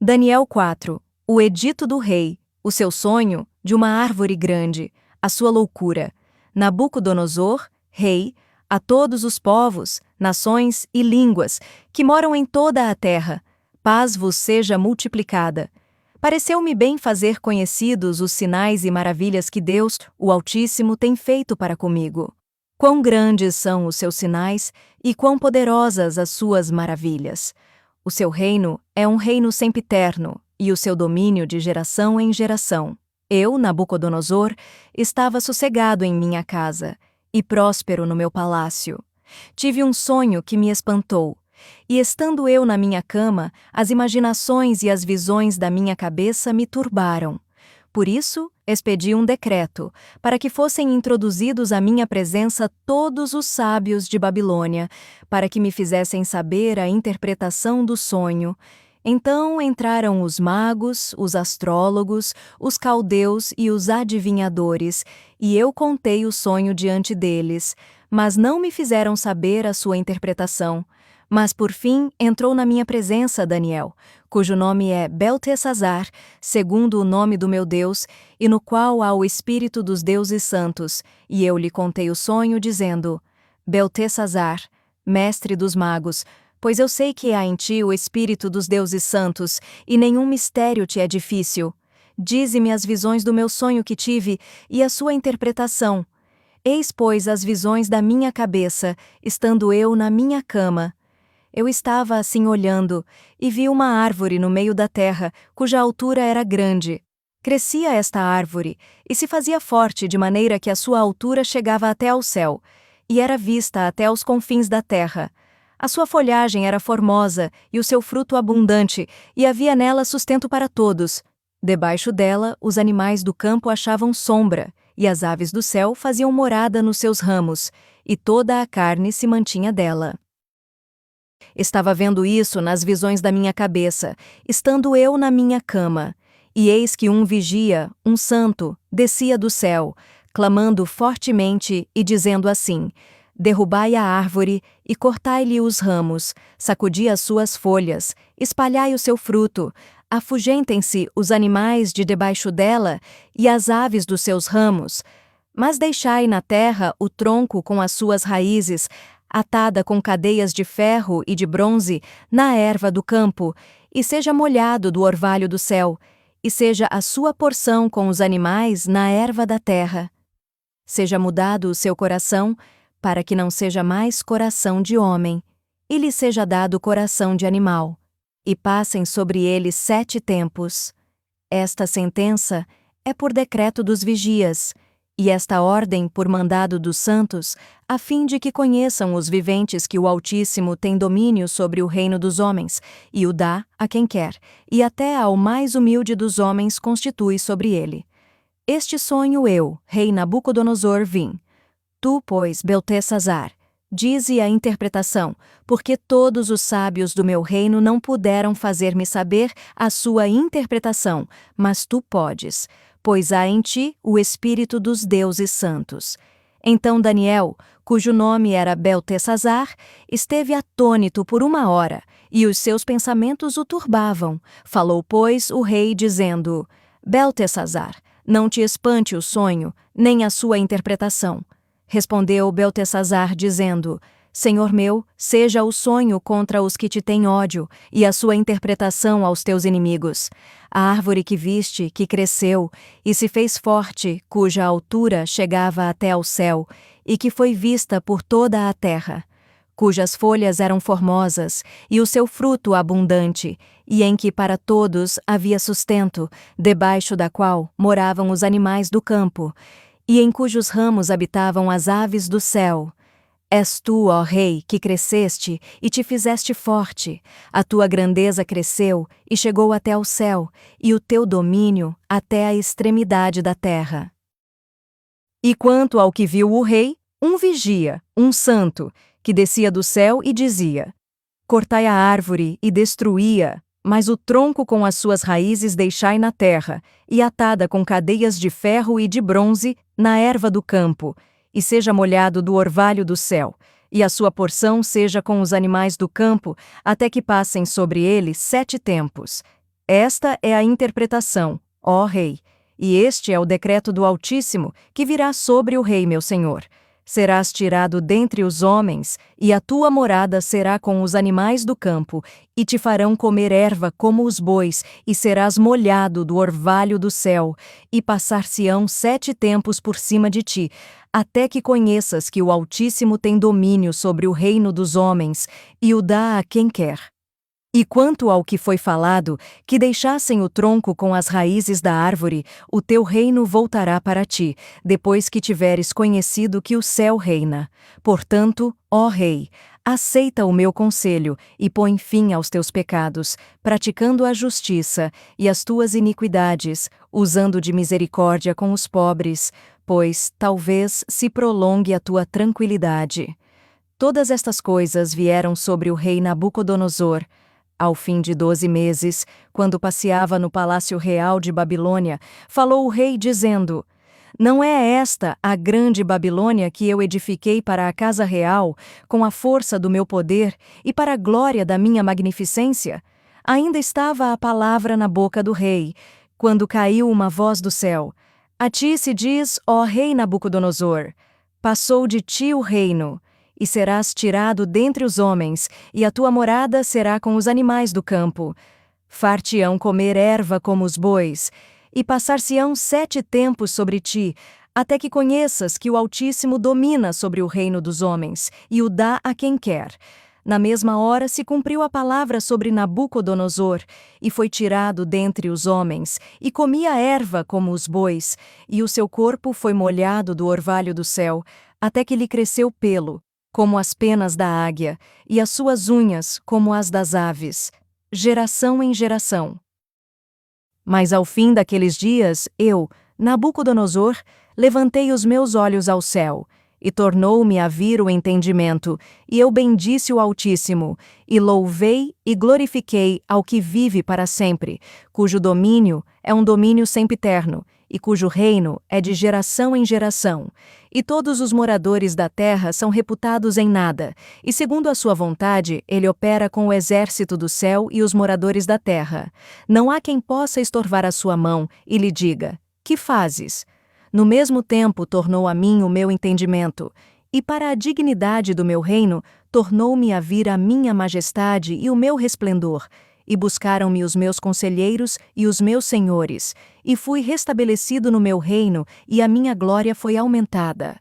Daniel 4. O edito do rei, o seu sonho, de uma árvore grande, a sua loucura. Nabucodonosor, rei, a todos os povos, nações e línguas que moram em toda a terra, paz vos seja multiplicada. Pareceu-me bem fazer conhecidos os sinais e maravilhas que Deus, o Altíssimo, tem feito para comigo. Quão grandes são os seus sinais e quão poderosas as suas maravilhas. O seu reino é um reino sempiterno, e o seu domínio de geração em geração. Eu, Nabucodonosor, estava sossegado em minha casa, e próspero no meu palácio. Tive um sonho que me espantou, e estando eu na minha cama, as imaginações e as visões da minha cabeça me turbaram. Por isso, expedi um decreto, para que fossem introduzidos à minha presença todos os sábios de Babilônia, para que me fizessem saber a interpretação do sonho. Então entraram os magos, os astrólogos, os caldeus e os adivinhadores, e eu contei o sonho diante deles, mas não me fizeram saber a sua interpretação. Mas por fim entrou na minha presença Daniel, cujo nome é Beltesazar, segundo o nome do meu Deus, e no qual há o espírito dos deuses santos, e eu lhe contei o sonho, dizendo: Beltesazar, mestre dos magos, pois eu sei que há em ti o espírito dos deuses santos, e nenhum mistério te é difícil. Dize-me as visões do meu sonho que tive, e a sua interpretação. Eis, pois, as visões da minha cabeça, estando eu na minha cama. Eu estava assim olhando, e vi uma árvore no meio da terra, cuja altura era grande. Crescia esta árvore, e se fazia forte de maneira que a sua altura chegava até ao céu, e era vista até aos confins da terra. A sua folhagem era formosa, e o seu fruto abundante, e havia nela sustento para todos. Debaixo dela, os animais do campo achavam sombra, e as aves do céu faziam morada nos seus ramos, e toda a carne se mantinha dela. Estava vendo isso nas visões da minha cabeça, estando eu na minha cama, e eis que um vigia, um santo, descia do céu, clamando fortemente e dizendo assim: derrubai a árvore e cortai-lhe os ramos, sacudi as suas folhas, espalhai o seu fruto, afugentem-se os animais de debaixo dela e as aves dos seus ramos, mas deixai na terra o tronco com as suas raízes, atada com cadeias de ferro e de bronze na erva do campo, e seja molhado do orvalho do céu, e seja a sua porção com os animais na erva da terra. Seja mudado o seu coração, para que não seja mais coração de homem, e lhe seja dado coração de animal, e passem sobre ele 7 tempos. Esta sentença é por decreto dos vigias, e esta ordem por mandado dos santos, a fim de que conheçam os viventes que o Altíssimo tem domínio sobre o reino dos homens, e o dá a quem quer, e até ao mais humilde dos homens constitui sobre ele. Este sonho eu, rei Nabucodonosor, vim. Tu, pois, Beltesazar, dize a interpretação, porque todos os sábios do meu reino não puderam fazer-me saber a sua interpretação, mas tu podes, pois há em ti o espírito dos deuses santos. Então Daniel, cujo nome era Beltesazar, esteve atônito por 1 hora, e os seus pensamentos o turbavam. Falou, pois, o rei, dizendo: Beltesazar, não te espante o sonho, nem a sua interpretação. Respondeu Beltesazar, dizendo: Senhor meu, seja o sonho contra os que te têm ódio, e a sua interpretação aos teus inimigos. A árvore que viste, que cresceu, e se fez forte, cuja altura chegava até ao céu, e que foi vista por toda a terra, cujas folhas eram formosas, e o seu fruto abundante, e em que para todos havia sustento, debaixo da qual moravam os animais do campo, e em cujos ramos habitavam as aves do céu. És tu, ó Rei, que cresceste e te fizeste forte. A tua grandeza cresceu e chegou até ao céu, e o teu domínio até a extremidade da terra. E quanto ao que viu o rei, um vigia, um santo, que descia do céu e dizia: cortai a árvore e destruí-a, mas o tronco com as suas raízes deixai na terra, e atada com cadeias de ferro e de bronze na erva do campo, e seja molhado do orvalho do céu, e a sua porção seja com os animais do campo, até que passem sobre ele 7 tempos. Esta é a interpretação, ó rei, e este é o decreto do Altíssimo, que virá sobre o rei meu senhor. Serás tirado dentre os homens, e a tua morada será com os animais do campo, e te farão comer erva como os bois, e serás molhado do orvalho do céu, e passar-se-ão 7 tempos por cima de ti, até que conheças que o Altíssimo tem domínio sobre o reino dos homens, e o dá a quem quer. E quanto ao que foi falado, que deixassem o tronco com as raízes da árvore, o teu reino voltará para ti, depois que tiveres conhecido que o céu reina. Portanto, ó rei, aceita o meu conselho e põe fim aos teus pecados, praticando a justiça e as tuas iniquidades, usando de misericórdia com os pobres, pois talvez se prolongue a tua tranquilidade. Todas estas coisas vieram sobre o rei Nabucodonosor. Ao fim de 12 meses, quando passeava no palácio real de Babilônia, falou o rei dizendo: Não é esta a grande Babilônia que eu edifiquei para a casa real, com a força do meu poder e para a glória da minha magnificência? Ainda estava a palavra na boca do rei, quando caiu uma voz do céu: A ti se diz, ó rei Nabucodonosor, passou de ti o reino, e serás tirado dentre os homens, e a tua morada será com os animais do campo. Far-te-ão comer erva como os bois, e passar-se-ão 7 tempos sobre ti, até que conheças que o Altíssimo domina sobre o reino dos homens, e o dá a quem quer. Na mesma hora se cumpriu a palavra sobre Nabucodonosor, e foi tirado dentre os homens, e comia erva como os bois, e o seu corpo foi molhado do orvalho do céu, até que lhe cresceu pelo, como as penas da águia, e as suas unhas como as das aves, geração em geração. Mas ao fim daqueles dias, eu, Nabucodonosor, levantei os meus olhos ao céu, e tornou-me a vir o entendimento, e eu bendisse o Altíssimo, e louvei e glorifiquei ao que vive para sempre, cujo domínio é um domínio sempiterno, e cujo reino é de geração em geração. E todos os moradores da terra são reputados em nada, e segundo a sua vontade, ele opera com o exército do céu e os moradores da terra. Não há quem possa estorvar a sua mão e lhe diga: Que fazes? No mesmo tempo tornou a mim o meu entendimento, e para a dignidade do meu reino, tornou-me a vir a minha majestade e o meu resplendor, e buscaram-me os meus conselheiros e os meus senhores, e fui restabelecido no meu reino, e a minha glória foi aumentada.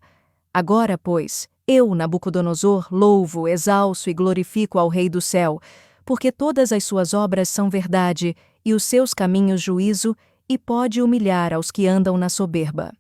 Agora, pois, eu, Nabucodonosor, louvo, exalço e glorifico ao Rei do céu, porque todas as suas obras são verdade, e os seus caminhos juízo, e pode humilhar aos que andam na soberba.